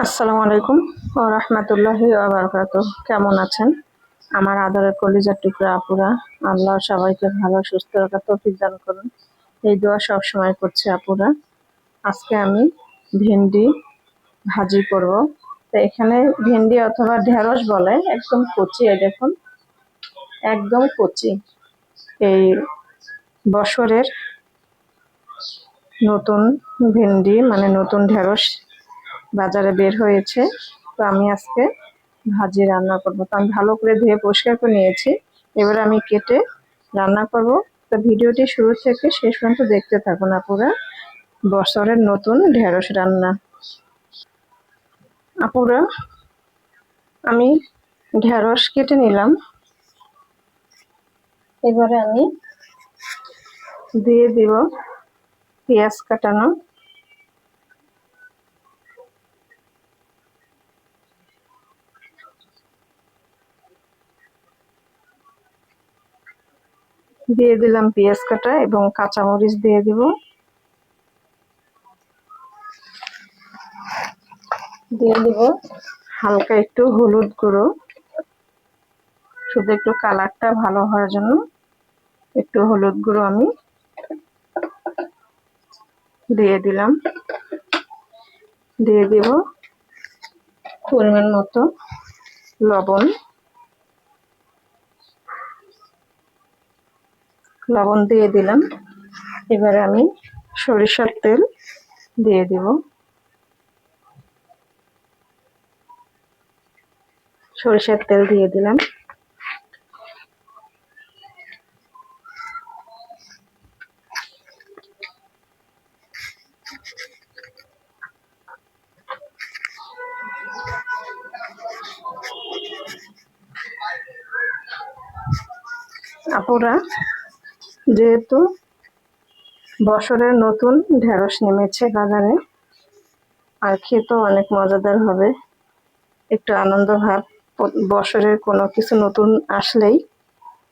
আসসালামু আলাইকুম ও রহমতুল্লাহি ওয়া বারাকাতুহু। কেমন আছেন আমার আদরের কলিজার টুকরা আপুরা? আল্লাহ সবাইকে ভালো সুস্থ রাখার তৌফিক দান করুন, এই দোয়া সব সময় করছে আপুরা। আজকে আমি ভেন্ডি ভাজি করব। তো এখানে ভেন্ডি অথবা ঢেঁড়স বলে, একদম কচি, এই দেখুন, একদম কচি। এই বছরের নতুন ভেন্ডি মানে নতুন ঢেঁড়স বাজারে বের হয়েছে। তো আমি আজকে ভাজি রান্না করব। তো আমি ভালো করে ধুয়ে পরিষ্কার করে নিয়েছি, এবার আমি কেটে রান্না করব। তো ভিডিওটি শুরু থেকে শেষ পর্যন্ত দেখতে থাকুন আপুরা। বছরের নতুন ঢেঁড়স রান্না। আপুরা, আমি ঢেঁড়স কেটে নিলাম, এবারে আমি দিয়ে দিব পেঁয়াজ কাটানো, দিয়ে দিলাম পেঁয়াজ কাটা এবং কাঁচামরিচ দিয়ে দিব, দিয়ে দিব হালকা একটু হলুদ গুঁড়ো, শুধু একটু কালারটা ভালো হওয়ার জন্য একটু হলুদ গুঁড়ো আমি দিয়ে দিলাম। দিয়ে দিব পরিমাণ মতো লবণ, লবণ দিয়ে দিলাম। এবারে আমি সরিষার তেল দিয়ে দিব, সরিষার তেল দিয়ে দিলাম। আপুরা, যেহেতু বছরের নতুন ঢেঁড়স নেমেছে বাজারে, আর খেতেও অনেক মজাদার হবে, একটু আনন্দ ভাব, বছরের কোনো কিছু নতুন আসলেই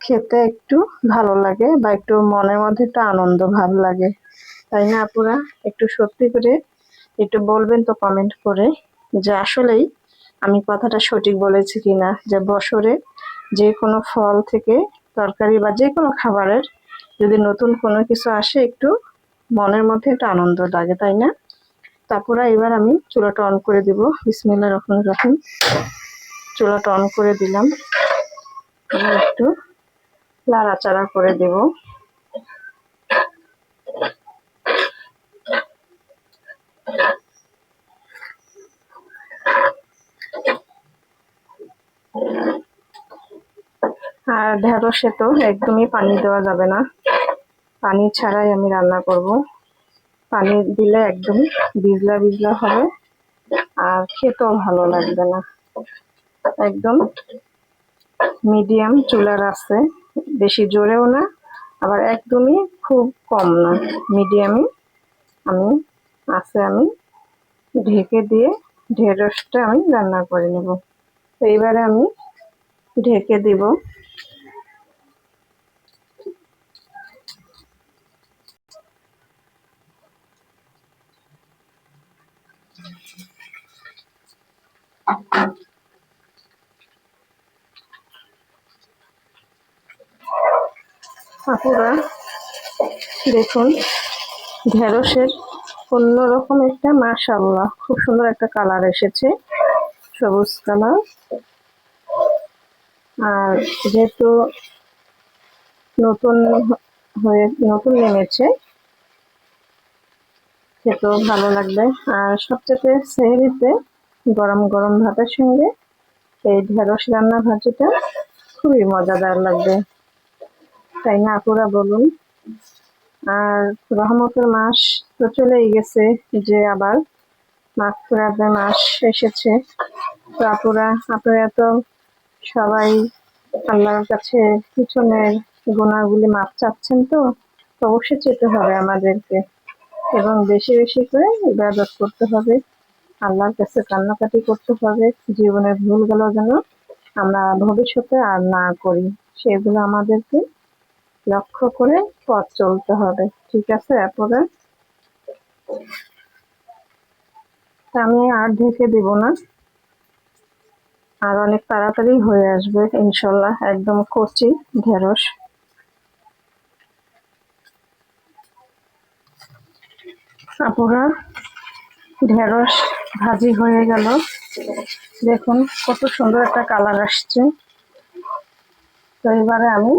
খেতে একটু ভালো লাগে বা একটু মনের মধ্যে একটু আনন্দ ভাব লাগে, তাই না আপুরা? একটু সত্যি করে একটু বলবেন তো কমেন্ট করে, যে আসলেই আমি কথাটা সঠিক বলেছি কিনা, যে বছরে যে কোনো ফল থেকে তরকারি বা যে কোনো খাবারের যদি নতুন কোনো কিছু আসে একটু মনের মধ্যে একটু আনন্দ লাগে, তাই না? তারপরে এবার আমি চুলাটা অন করে দিব। বিসমিল্লাহির রহমানির রহিম। চুলাটা অন করে দিলাম, একটু নাড়াচাড়া করে দেব। আর ঢেঁড়সে তো একদমই পানি দেওয়া যাবে না, পানি ছাড়াই আমি রান্না করব। পানি দিলে একদম ভিজলা ভিজলা হবে, আর খেতেও ভালো লাগবে না। একদম মিডিয়াম চুলার আছে, বেশি জোরেও না, আবার একদমই খুব কম না, মিডিয়ামে আমি আমি ঢেকে দিয়ে ঢেঁড়সটা আমি রান্না করে নেব। তো এইবারে আমি ঢেকে দিব। আপুরা দেখুন, ঢেঁড়সের অন্যরকম একটা, মাশাআল্লাহ, খুব সুন্দর একটা কালার এসেছে, সবুজ কালার। আর যেহেতু নতুন নতুন নেমেছে, খেতেও ভালো লাগবে। আর সবচেয়ে সেহরিতে গরম গরম ভাতের সঙ্গে এই ঢেঁড়স রান্না ভাজিটা খুবই মজাদার লাগবে, তাই না আপুরা বলুন? আর রহমতের মাস তো চলেই গেছে, যে আবার মাগফিরাতের মাস এসেছে। তো আপুরা, আপনারা তো সবাই আল্লাহর কাছে পিছনের গুনাহগুলি মাপ চাচ্ছেন, তো অবশ্যই যেতে হবে আমাদেরকে, এবং বেশি বেশি করে ইবাদত করতে হবে, আল্লাহর কাছে কান্নাকাটি করতে হবে, জীবনের ভুলগুলো যেন আমরা ভবিষ্যতে আর না করি, সেগুলো আমাদেরকে লক্ষ্য করে পথ চলতে হবে। ঠিক আছে আপুরা? আমি আর ঢেকে দেব না, আর অনেক তাড়াতাড়ি হয়ে আসবে ইনশাল্লাহ। একদম কচি ঢেঁড়স। আপুরা, ঢেঁড়স ভাজি হয়ে গেল। দেখুন কত সুন্দর একটা কালার আসছে। তো এবারে আমি